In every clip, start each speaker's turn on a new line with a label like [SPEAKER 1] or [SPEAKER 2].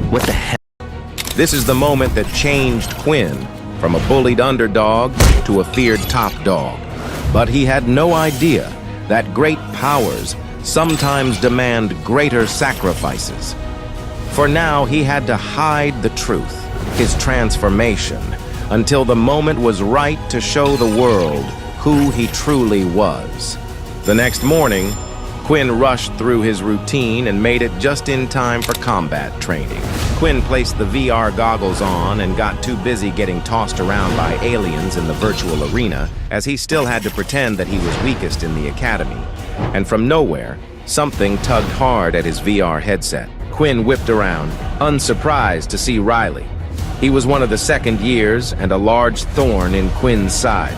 [SPEAKER 1] What the hell?
[SPEAKER 2] This is the moment that changed Quinn from a bullied underdog to a feared top dog. But he had no idea that great powers sometimes demand greater sacrifices. For now, he had to hide the truth, his transformation, until the moment was right to show the world who he truly was. The next morning, Quinn rushed through his routine and made it just in time for combat training. Quinn placed the VR goggles on and got too busy getting tossed around by aliens in the virtual arena, as he still had to pretend that he was weakest in the academy. And from nowhere, something tugged hard at his VR headset. Quinn whipped around, unsurprised to see Riley. He was one of the second years and a large thorn in Quinn's side.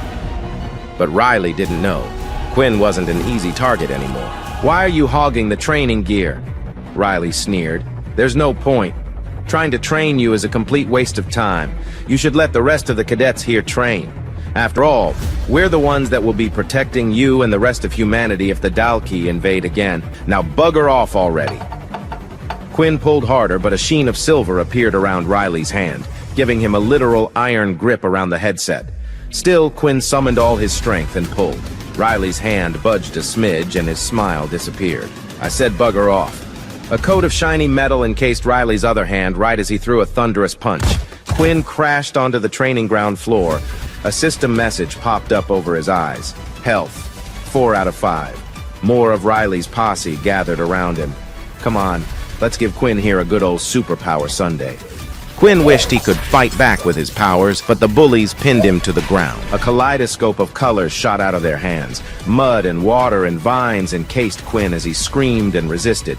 [SPEAKER 2] But Riley didn't know. Quinn wasn't an easy target anymore. "Why are you hogging the training gear?" Riley sneered. "There's no point. Trying to train you is a complete waste of time. You should let the rest of the cadets here train. After all, we're the ones that will be protecting you and the rest of humanity if the Dalkee invade again. Now bugger off already." Quinn pulled harder, but a sheen of silver appeared around Riley's hand, giving him a literal iron grip around the headset. Still, Quinn summoned all his strength and pulled. Riley's hand budged a smidge and his smile disappeared. "I said bugger off." A coat of shiny metal encased Riley's other hand right as he threw a thunderous punch. Quinn crashed onto the training ground floor. A system message popped up over his eyes. Health, 4 out of 5. More of Riley's posse gathered around him. Come on, let's give Quinn here a good old superpower Sunday. Quinn wished he could fight back with his powers, but the bullies pinned him to the ground. A kaleidoscope of colors shot out of their hands. Mud and water and vines encased Quinn as he screamed and resisted.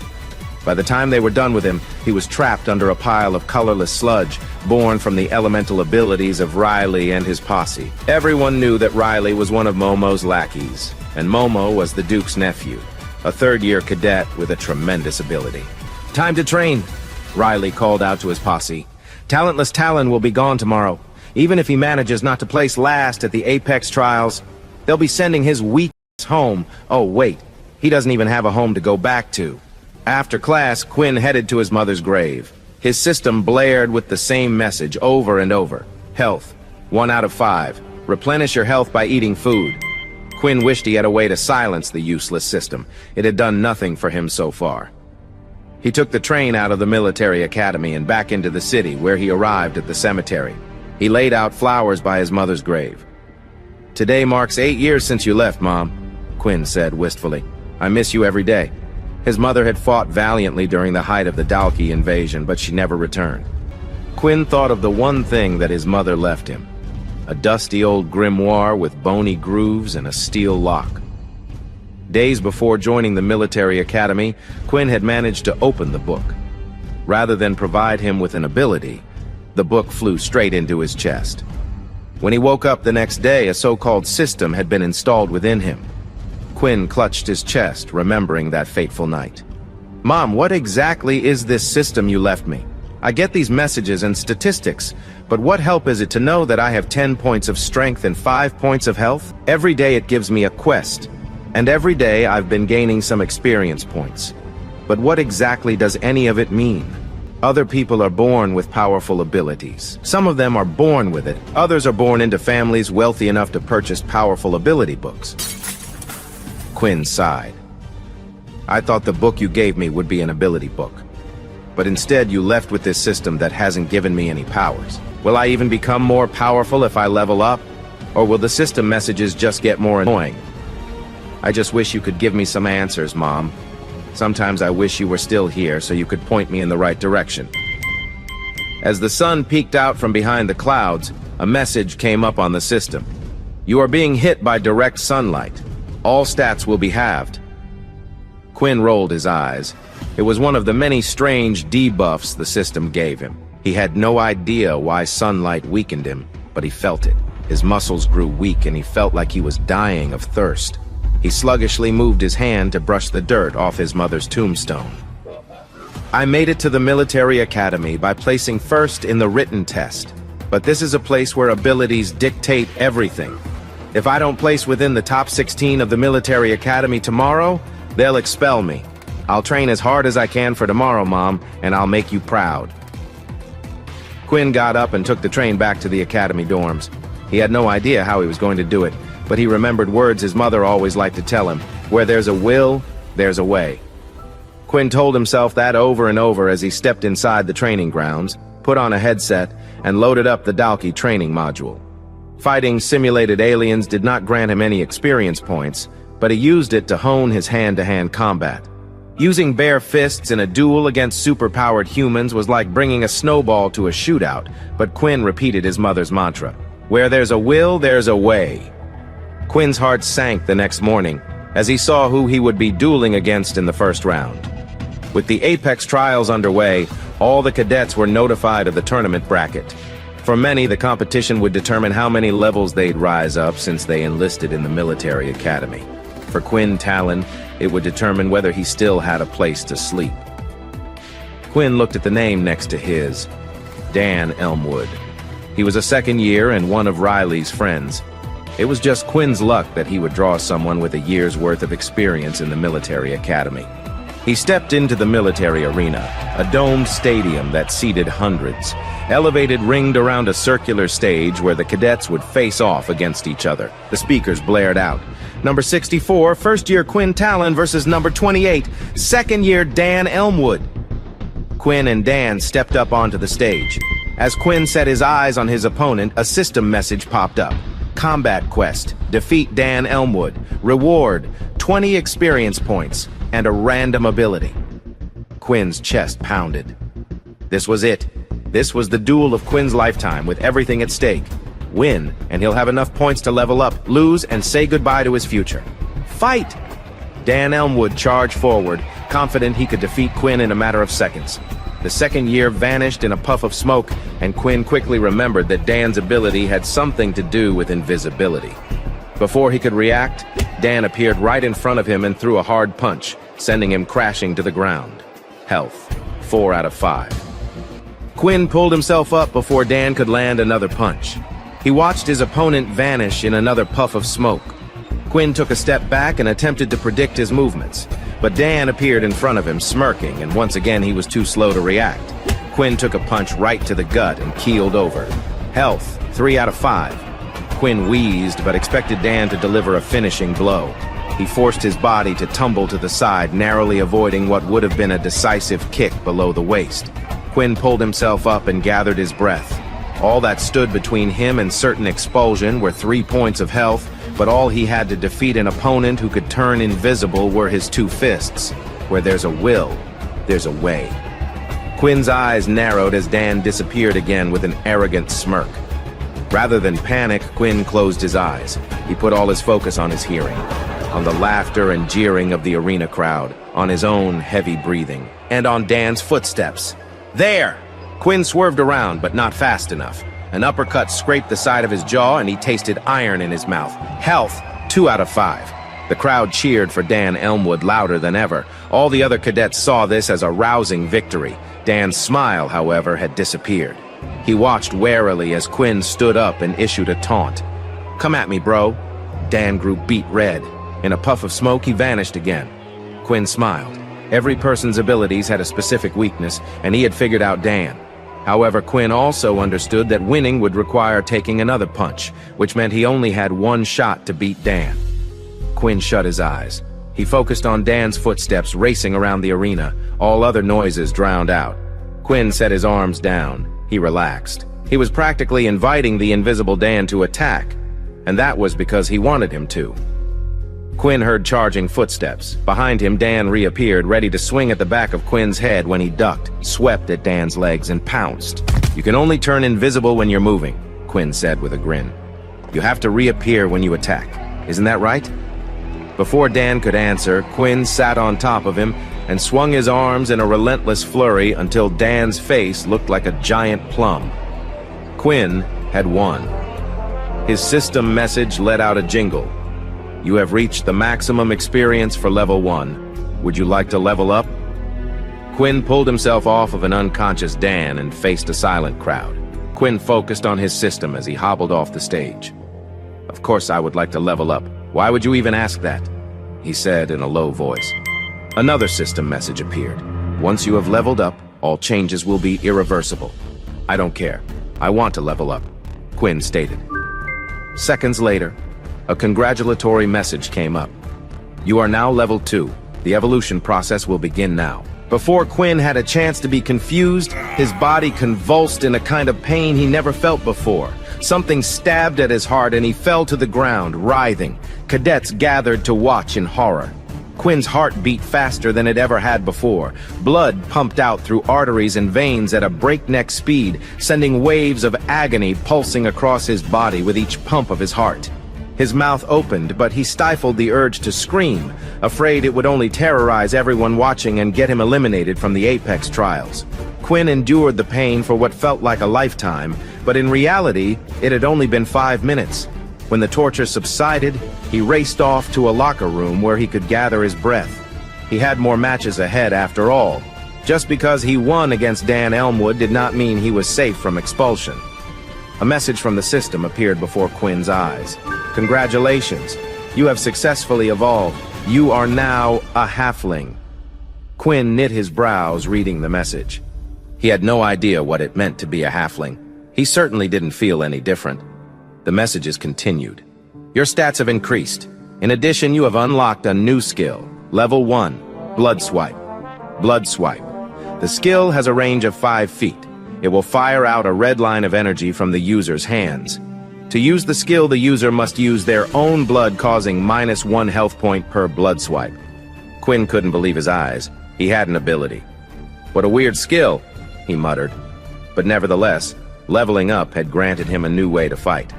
[SPEAKER 2] By the time they were done with him, he was trapped under a pile of colorless sludge, born from the elemental abilities of Riley and his posse. Everyone knew that Riley was one of Momo's lackeys, and Momo was the Duke's nephew, a third-year cadet with a tremendous ability. "Time to train," Riley called out to his posse. "Talentless Talon will be gone tomorrow. Even if he manages not to place last at the Apex trials, they'll be sending his weak home. Oh, wait, he doesn't even have a home to go back to." After class, Quinn headed to his mother's grave. His system blared with the same message over and over. Health, 1 out of 5. Replenish your health by eating food. Quinn wished he had a way to silence the useless system. It had done nothing for him so far. He took the train out of the military academy and back into the city, where he arrived at the cemetery. He laid out flowers by his mother's grave. "Today marks 8 years since you left, Mom," Quinn said wistfully. "I miss you every day." His mother had fought valiantly during the height of the Dalkee invasion, but she never returned. Quinn thought of the one thing that his mother left him: a dusty old grimoire with bony grooves and a steel lock. Days before joining the military academy, Quinn had managed to open the book. Rather than provide him with an ability, the book flew straight into his chest. When he woke up the next day, a so-called system had been installed within him. Quinn clutched his chest, remembering that fateful night. "Mom, what exactly is this system you left me? I get these messages and statistics, but what help is it to know that I have 10 points of strength and 5 points of health? Every day it gives me a quest, and every day I've been gaining some experience points. But what exactly does any of it mean? Other people are born with powerful abilities. Some of them are born with it. Others are born into families wealthy enough to purchase powerful ability books." Quinn sighed. "I thought the book you gave me would be an ability book. But instead you left with this system that hasn't given me any powers. Will I even become more powerful if I level up? Or will the system messages just get more annoying? I just wish you could give me some answers, Mom. Sometimes I wish you were still here so you could point me in the right direction." As the sun peeked out from behind the clouds, a message came up on the system. "You are being hit by direct sunlight. All stats will be halved." Quinn rolled his eyes. It was one of the many strange debuffs the system gave him. He had no idea why sunlight weakened him, but he felt it. His muscles grew weak and he felt like he was dying of thirst. He sluggishly moved his hand to brush the dirt off his mother's tombstone. "I made it to the military academy by placing first in the written test, but this is a place where abilities dictate everything. If I don't place within the top 16 of the military academy tomorrow, they'll expel me. I'll train as hard as I can for tomorrow, Mom, and I'll make you proud." Quinn got up and took the train back to the academy dorms. He had no idea how he was going to do it, but he remembered words his mother always liked to tell him: where there's a will, there's a way. Quinn told himself that over and over as he stepped inside the training grounds, put on a headset, and loaded up the Dalkee training module. Fighting simulated aliens did not grant him any experience points, but he used it to hone his hand-to-hand combat. Using bare fists in a duel against superpowered humans was like bringing a snowball to a shootout, but Quinn repeated his mother's mantra: where there's a will, there's a way. Quinn's heart sank the next morning as he saw who he would be dueling against in the first round. With the Apex trials underway, all the cadets were notified of the tournament bracket. For many, the competition would determine how many levels they'd rise up since they enlisted in the military academy. For Quinn Talon, it would determine whether he still had a place to sleep. Quinn looked at the name next to his: Dan Elmwood. He was a second year and one of Riley's friends. It was just Quinn's luck that he would draw someone with a year's worth of experience in the military academy. He stepped into the military arena, a domed stadium that seated hundreds, elevated ringed around a circular stage where the cadets would face off against each other. The speakers blared out: Number 64, first-year Quinn Talon versus number 28, second-year Dan Elmwood. Quinn and Dan stepped up onto the stage. As Quinn set his eyes on his opponent, a system message popped up: Combat Quest, defeat Dan Elmwood, reward 20 experience points, and a random ability. Quinn's chest pounded. This was it. This was the duel of Quinn's lifetime, with everything at stake. Win, and he'll have enough points to level up, lose, and say goodbye to his future. Fight! Dan Elmwood charged forward, confident he could defeat Quinn in a matter of seconds. The second year vanished in a puff of smoke, and Quinn quickly remembered that Dan's ability had something to do with invisibility. Before he could react, Dan appeared right in front of him and threw a hard punch, sending him crashing to the ground. Health, 4 out of 5. Quinn pulled himself up before Dan could land another punch. He watched his opponent vanish in another puff of smoke. Quinn took a step back and attempted to predict his movements, but Dan appeared in front of him, smirking, and once again he was too slow to react. Quinn took a punch right to the gut and keeled over. Health, 3 out of 5. Quinn wheezed, but expected Dan to deliver a finishing blow. He forced his body to tumble to the side, narrowly avoiding what would have been a decisive kick below the waist. Quinn pulled himself up and gathered his breath. All that stood between him and certain expulsion were 3 points of health, but all he had to defeat an opponent who could turn invisible were his 2 fists. Where there's a will, there's a way. Quinn's eyes narrowed as Dan disappeared again with an arrogant smirk. Rather than panic, Quinn closed his eyes. He put all his focus on his hearing, on the laughter and jeering of the arena crowd, on his own heavy breathing, and on Dan's footsteps. There! Quinn swerved around, but not fast enough. An uppercut scraped the side of his jaw, and he tasted iron in his mouth. Health, 2 out of 5. The crowd cheered for Dan Elmwood louder than ever. All the other cadets saw this as a rousing victory. Dan's smile, however, had disappeared. He watched warily as Quinn stood up and issued a taunt. "Come at me, bro." Dan grew beet red. In a puff of smoke, he vanished again. Quinn smiled. Every person's abilities had a specific weakness, and he had figured out Dan. However, Quinn also understood that winning would require taking another punch, which meant he only had one shot to beat Dan. Quinn shut his eyes. He focused on Dan's footsteps racing around the arena, all other noises drowned out. Quinn set his arms down. He relaxed. He was practically inviting the invisible Dan to attack, and that was because he wanted him to. Quinn heard charging footsteps. Behind him, Dan reappeared, ready to swing at the back of Quinn's head when he ducked, swept at Dan's legs, and pounced. "You can only turn invisible when you're moving," Quinn said with a grin. "You have to reappear when you attack. Isn't that right?" Before Dan could answer, Quinn sat on top of him and swung his arms in a relentless flurry until Dan's face looked like a giant plum. Quinn had won. His system message let out a jingle. "You have reached the maximum experience for level 1. Would you like to level up?" Quinn pulled himself off of an unconscious Dan and faced a silent crowd. Quinn focused on his system as he hobbled off the stage. "Of course I would like to level up. Why would you even ask that?" he said in a low voice. Another system message appeared. "Once you have leveled up, all changes will be irreversible. I don't care. I want to level up, Quinn stated. Seconds later, a congratulatory message came up. You are now level 2. The evolution process will begin now. Before Quinn had a chance to be confused, his body convulsed in a kind of pain he never felt before. Something stabbed at his heart and he fell to the ground, writhing. Cadets gathered to watch in horror. Quinn's heart beat faster than it ever had before. Blood pumped out through arteries and veins at a breakneck speed, sending waves of agony pulsing across his body with each pump of his heart. His mouth opened, but he stifled the urge to scream, afraid it would only terrorize everyone watching and get him eliminated from the Apex trials. Quinn endured the pain for what felt like a lifetime, but in reality, it had only been 5 minutes. When the torture subsided, he raced off to a locker room where he could gather his breath. He had more matches ahead after all. Just because he won against Dan Elmwood did not mean he was safe from expulsion. A message from the system appeared before Quinn's eyes. Congratulations, you have successfully evolved. You are now a halfling. Quinn knit his brows reading the message. He had no idea what it meant to be a halfling. He certainly didn't feel any different. The messages continued. Your stats have increased. In addition, you have unlocked a new skill. Level 1, Blood Swipe. Blood Swipe. The skill has a range of 5 feet. It will fire out a red line of energy from the user's hands. To use the skill, the user must use their own blood, causing -1 health point per blood swipe. Quinn couldn't believe his eyes. He had an ability. What a weird skill, he muttered. But nevertheless, leveling up had granted him a new way to fight.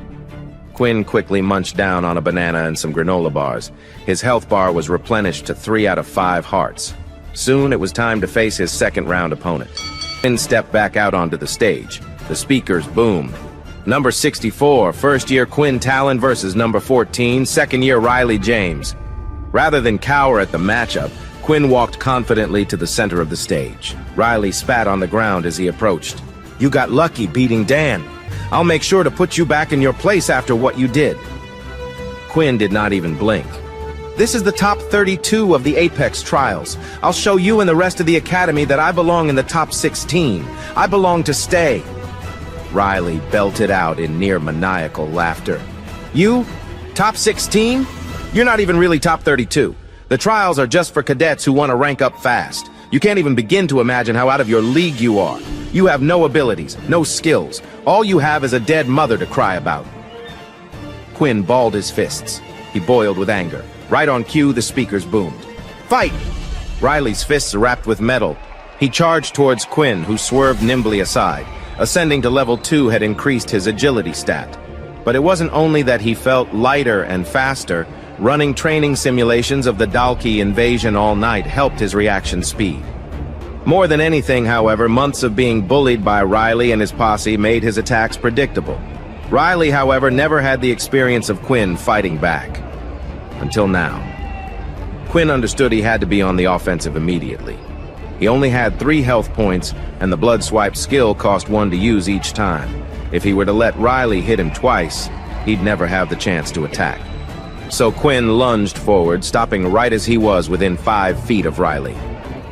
[SPEAKER 2] Quinn quickly munched down on a banana and some granola bars. His health bar was replenished to 3 out of 5 hearts. Soon it was time to face his second round opponent. Quinn stepped back out onto the stage. The speakers boomed. Number 64, first-year Quinn Talon versus number 14, second-year Riley James. Rather than cower at the matchup, Quinn walked confidently to the center of the stage. Riley spat on the ground as he approached. You got lucky beating Dan. I'll make sure to put you back in your place after what you did. Quinn did not even blink. This is the top 32 of the Apex trials. I'll show you and the rest of the academy that I belong in the top 16. I belong to stay. Riley belted out in near maniacal laughter. You? Top 16? You're not even really top 32. The trials are just for cadets who want to rank up fast. You can't even begin to imagine how out of your league you are. You have no abilities, no skills. All you have is a dead mother to cry about. Quinn balled his fists. He boiled with anger. Right on cue, the speakers boomed. Fight! Riley's fists wrapped with metal. He charged towards Quinn, who swerved nimbly aside. Ascending to level 2 had increased his agility stat. But it wasn't only that he felt lighter and faster. Running training simulations of the Dalkee invasion all night helped his reaction speed. More than anything, however, months of being bullied by Riley and his posse made his attacks predictable. Riley, however, never had the experience of Quinn fighting back. Until now. Quinn understood he had to be on the offensive immediately. He only had 3 health points, and the blood swipe skill cost 1 to use each time. If he were to let Riley hit him twice, he'd never have the chance to attack. So Quinn lunged forward, stopping right as he was within 5 feet of Riley.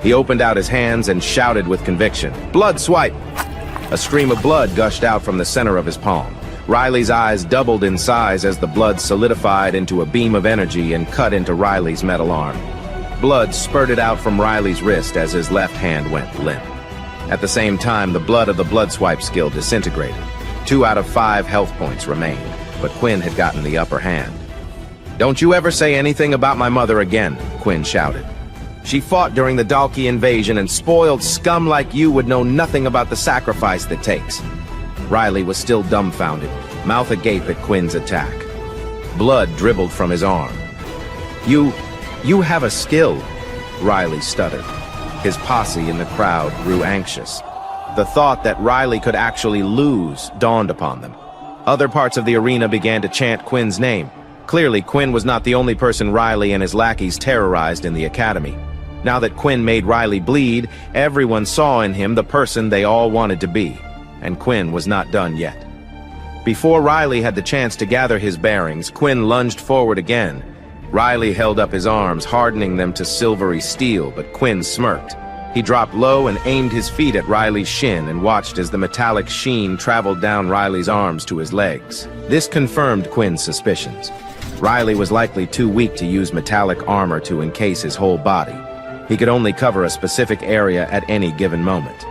[SPEAKER 2] He opened out his hands and shouted with conviction, "Blood swipe!" A stream of blood gushed out from the center of his palm. Riley's eyes doubled in size as the blood solidified into a beam of energy and cut into Riley's metal arm. Blood spurted out from Riley's wrist as his left hand went limp. At the same time, the blood of the blood swipe skill disintegrated. 2 out of 5 health points remained, but Quinn had gotten the upper hand. "Don't you ever say anything about my mother again," Quinn shouted. "She fought during the Dalkee invasion, and spoiled scum like you would know nothing about the sacrifice that takes." Riley was still dumbfounded, mouth agape at Quinn's attack. Blood dribbled from his arm. You have a skill," Riley stuttered. His posse in the crowd grew anxious. The thought that Riley could actually lose dawned upon them. Other parts of the arena began to chant Quinn's name. Clearly, Quinn was not the only person Riley and his lackeys terrorized in the academy. Now that Quinn made Riley bleed, everyone saw in him the person they all wanted to be. And Quinn was not done yet. Before Riley had the chance to gather his bearings, Quinn lunged forward again. Riley held up his arms, hardening them to silvery steel, but Quinn smirked. He dropped low and aimed his feet at Riley's shin and watched as the metallic sheen traveled down Riley's arms to his legs. This confirmed Quinn's suspicions. Riley was likely too weak to use metallic armor to encase his whole body. He could only cover a specific area at any given moment.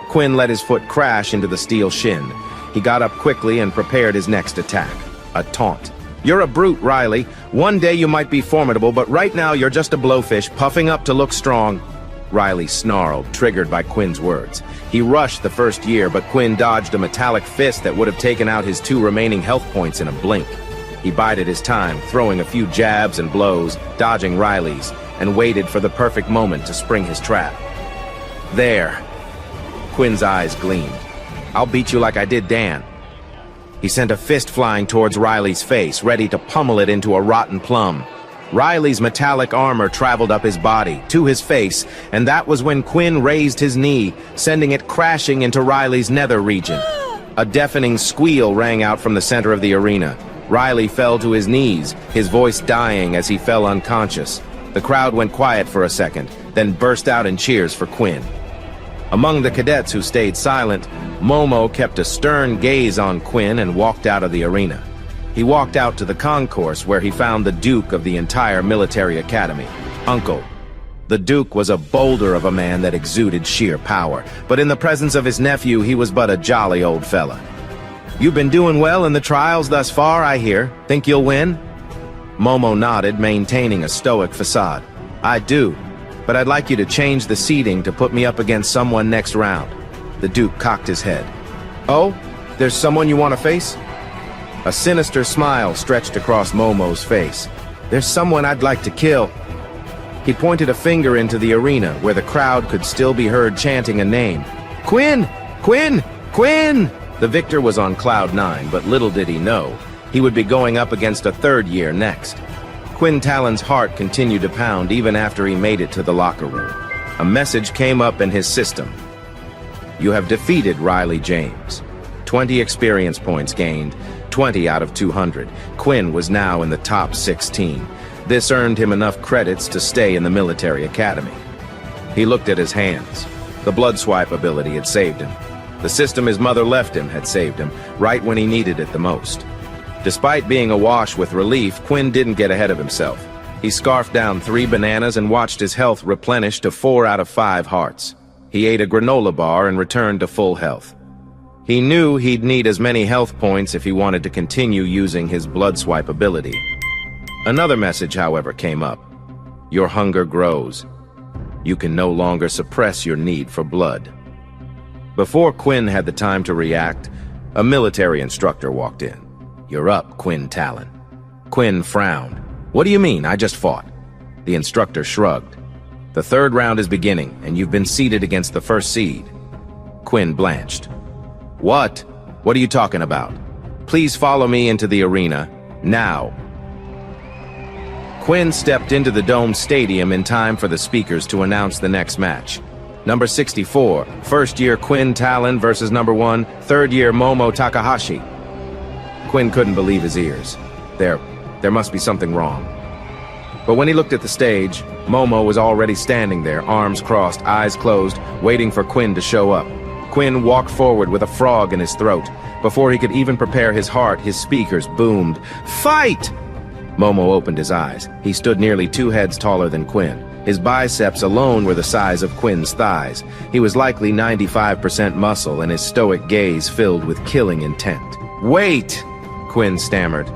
[SPEAKER 2] Quinn let his foot crash into the steel shin. He got up quickly and prepared his next attack, a taunt. "You're a brute, Riley. One day you might be formidable, but right now you're just a blowfish, puffing up to look strong." Riley snarled, triggered by Quinn's words. He rushed the first year, but Quinn dodged a metallic fist that would have taken out his 2 remaining health points in a blink. He bided his time, throwing a few jabs and blows, dodging Riley's, and waited for the perfect moment to spring his trap. "There." Quinn's eyes gleamed. "I'll beat you like I did Dan." He sent a fist flying towards Riley's face, ready to pummel it into a rotten plum. Riley's metallic armor traveled up his body, to his face, and that was when Quinn raised his knee, sending it crashing into Riley's nether region. A deafening squeal rang out from the center of the arena. Riley fell to his knees, his voice dying as he fell unconscious. The crowd went quiet for a second, then burst out in cheers for Quinn. Among the cadets who stayed silent, Momo kept a stern gaze on Quinn and walked out of the arena. He walked out to the concourse where he found the Duke of the entire military academy, Uncle. The Duke was a boulder of a man that exuded sheer power, but in the presence of his nephew he was but a jolly old fella. "You've been doing well in the trials thus far, I hear. Think you'll win?" Momo nodded, maintaining a stoic facade. "I do, but I'd like you to change the seating to put me up against someone next round." The Duke cocked his head. "Oh, there's someone you want to face?" A sinister smile stretched across Momo's face. "There's someone I'd like to kill." He pointed a finger into the arena where the crowd could still be heard chanting a name. "Quinn! Quinn! Quinn!" The victor was on cloud 9, but little did he know he would be going up against a 3rd year next. Quinn Talon's heart continued to pound even after he made it to the locker room. A message came up in his system. "You have defeated Riley James. 20 experience points gained, 20 out of 200. Quinn was now in the top 16. This earned him enough credits to stay in the military academy." He looked at his hands. The blood swipe ability had saved him. The system his mother left him had saved him, right when he needed it the most. Despite being awash with relief, Quinn didn't get ahead of himself. He scarfed down 3 bananas and watched his health replenish to 4 out of 5 hearts. He ate a granola bar and returned to full health. He knew he'd need as many health points if he wanted to continue using his blood swipe ability. Another message, however, came up. "Your hunger grows. You can no longer suppress your need for blood." Before Quinn had the time to react, a military instructor walked in. "You're up, Quinn Talon." Quinn frowned. "What do you mean? I just fought." The instructor shrugged. "The 3rd round is beginning, and you've been seeded against the 1st seed." Quinn blanched. "What? What are you talking about? Please follow me into the arena, now." Quinn stepped into the Dome Stadium in time for the speakers to announce the next match. Number 64, 1st year Quinn Talon versus number 1, 3rd year Momo Takahashi. Quinn couldn't believe his ears. There must be something wrong. But when he looked at the stage, Momo was already standing there, arms crossed, eyes closed, waiting for Quinn to show up. Quinn walked forward with a frog in his throat. Before he could even prepare his heart, his speakers boomed, "Fight!" Momo opened his eyes. He stood nearly 2 heads taller than Quinn. His biceps alone were the size of Quinn's thighs. He was likely 95% muscle, and his stoic gaze filled with killing intent. "Wait!" Quinn stammered.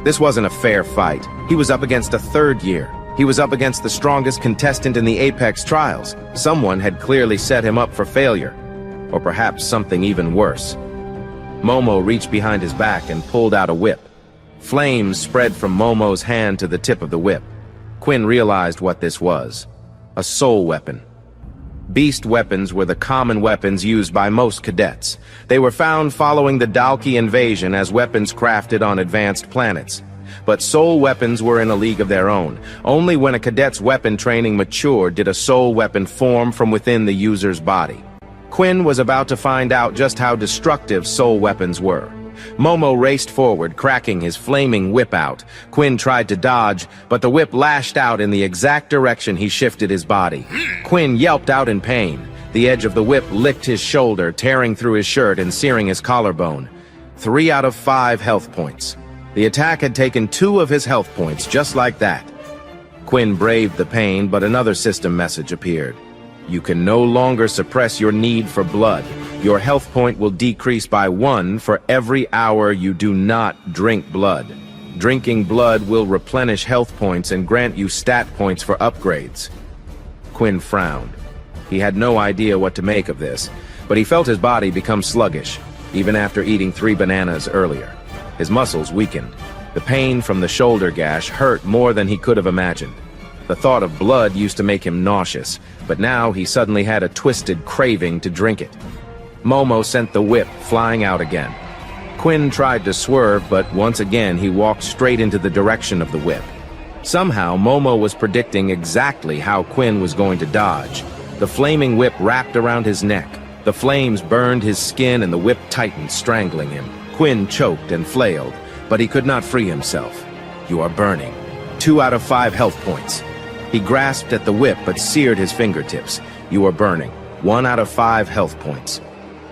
[SPEAKER 2] This wasn't a fair fight. He was up against a 3rd year. He was up against the strongest contestant in the Apex trials. Someone had clearly set him up for failure. Or perhaps something even worse. Momo reached behind his back and pulled out a whip. Flames spread from Momo's hand to the tip of the whip. Quinn realized what this was. A soul weapon. Beast weapons were the common weapons used by most cadets. They were found following the Dalkee invasion as weapons crafted on advanced planets. But soul weapons were in a league of their own. Only when a cadet's weapon training matured did a soul weapon form from within the user's body. Quinn was about to find out just how destructive soul weapons were. Momo raced forward, cracking his flaming whip out. Quinn tried to dodge, but the whip lashed out in the exact direction he shifted his body. Quinn yelped out in pain. The edge of the whip licked his shoulder, tearing through his shirt and searing his collarbone. 3 out of 5 health points. The attack had taken 2 of his health points, just like that. Quinn braved the pain, but another system message appeared. You can no longer suppress your need for blood. Your health point will decrease by 1 for every hour you do not drink blood. Drinking blood will replenish health points and grant you stat points for upgrades. Quinn frowned. He had no idea what to make of this, but he felt his body become sluggish, even after eating 3 bananas earlier. His muscles weakened. The pain from the shoulder gash hurt more than he could have imagined. The thought of blood used to make him nauseous, but now he suddenly had a twisted craving to drink it. Momo sent the whip flying out again. Quinn tried to swerve, but once again he walked straight into the direction of the whip. Somehow, Momo was predicting exactly how Quinn was going to dodge. The flaming whip wrapped around his neck. The flames burned his skin and the whip tightened, strangling him. Quinn choked and flailed, but he could not free himself. You are burning. 2 out of 5 health points. He grasped at the whip but seared his fingertips. You are burning. 1 out of 5 health points.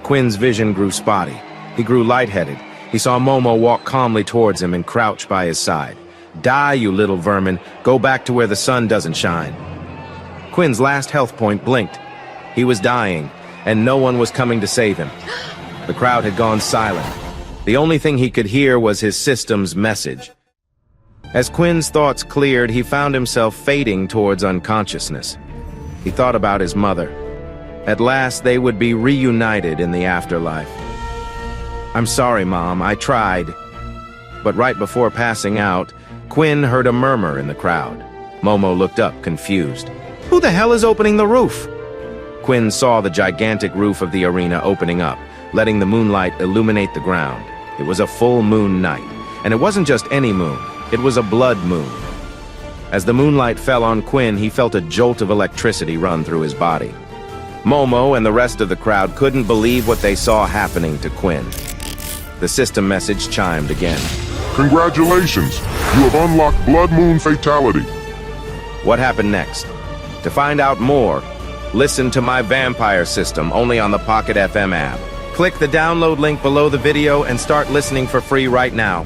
[SPEAKER 2] Quinn's vision grew spotty. He grew lightheaded. He saw Momo walk calmly towards him and crouch by his side. Die, you little vermin. Go back to where the sun doesn't shine. Quinn's last health point blinked. He was dying, and no one was coming to save him. The crowd had gone silent. The only thing he could hear was his system's message. As Quinn's thoughts cleared, he found himself fading towards unconsciousness. He thought about his mother. At last, they would be reunited in the afterlife. I'm sorry, Mom, I tried. But right before passing out, Quinn heard a murmur in the crowd. Momo looked up, confused. Who the hell is opening the roof? Quinn saw the gigantic roof of the arena opening up, letting the moonlight illuminate the ground. It was a full moon night, and it wasn't just any moon. It was a blood moon. As the moonlight fell on Quinn, he felt a jolt of electricity run through his body. Momo and the rest of the crowd couldn't believe what they saw happening to Quinn. The system message chimed again.
[SPEAKER 1] Congratulations! You have unlocked Blood Moon Fatality.
[SPEAKER 2] What happened next? To find out more, listen to my vampire system only on the Pocket FM app. Click the download link below the video and start listening for free right now.